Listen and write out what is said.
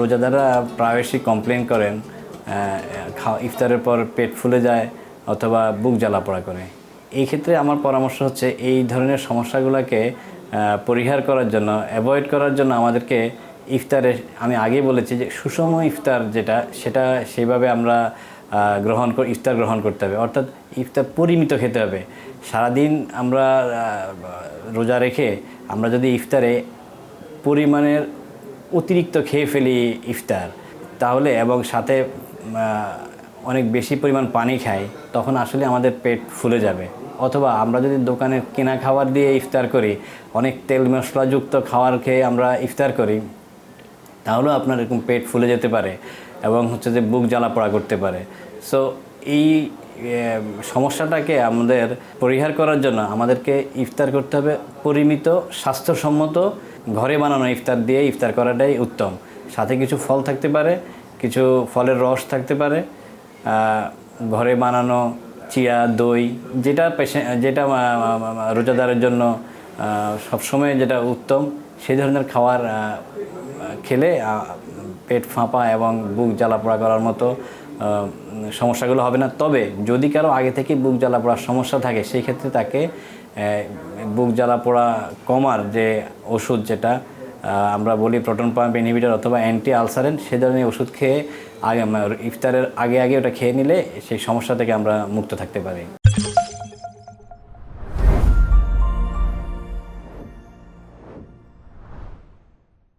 রোজাদাররা প্রায়শই কমপ্লেন করেন ইফতারের পর পেট ফুলে যায় অথবা বুক জ্বালাপোড়া করে। এই ক্ষেত্রে আমার পরামর্শ হচ্ছে এই ধরনের সমস্যাগুলোকে পরিহার করার জন্য, অ্যাভয়েড করার জন্য আমাদেরকে ইফতারে, আমি আগেই বলেছি যে সুষম ইফতার যেটা, সেটা সেইভাবে আমরা ইফতার গ্রহণ করতে হবে। অর্থাৎ ইফতার পরিমিত খেতে হবে। সারাদিন আমরা রোজা রেখে আমরা যদি ইফতারে পরিমাণের অতিরিক্ত খেয়ে ফেলি ইফতার, তাহলে এবং সাথে অনেক বেশি পরিমাণ পানি খাই, তখন আসলে আমাদের পেট ফুলে যাবে। অথবা আমরা যদি দোকানের কেনা খাবার দিয়ে ইফতার করি, অনেক তেল মশলাযুক্ত খাবার খেয়ে আমরা ইফতার করি, তাহলেও আপনার এরকম পেট ফুলে যেতে পারে এবং হচ্ছে যে বুক জ্বালাপোড়া করতে পারে। সো এই সমস্যাটাকে আমাদের পরিহার করার জন্য আমাদেরকে ইফতার করতে হবে পরিমিত, স্বাস্থ্যসম্মত, ঘরে বানানো ইফতার দিয়ে ইফতার করাটাই উত্তম। সাথে কিছু ফল থাকতে পারে, কিছু ফলের রস থাকতে পারে, ঘরে বানানো চিয়া, দই, যেটা রোজাদারের জন্য সবসময় যেটা উত্তম, সেই ধরনের খাবার খেলে পেট ফাঁপা এবং বুক জ্বালাপোড়া করার মতো সমস্যাগুলো হবে না। তবে যদি কারো আগে থেকে বুক জ্বালাপোড়ার সমস্যা থাকে, সেই ক্ষেত্রে তাকে বুক জ্বালাপোড়া কমার যে ওষুধ, যেটা আমরা বলি প্রোটন পাম্প ইনহিবিটর অথবা অ্যান্টি আলসারেন্ট, সে ধরনের ওষুধ খেয়ে ইফতারের আগে ওটা খেয়ে নিলে সেই সমস্যা থেকে আমরা মুক্ত থাকতে পারি।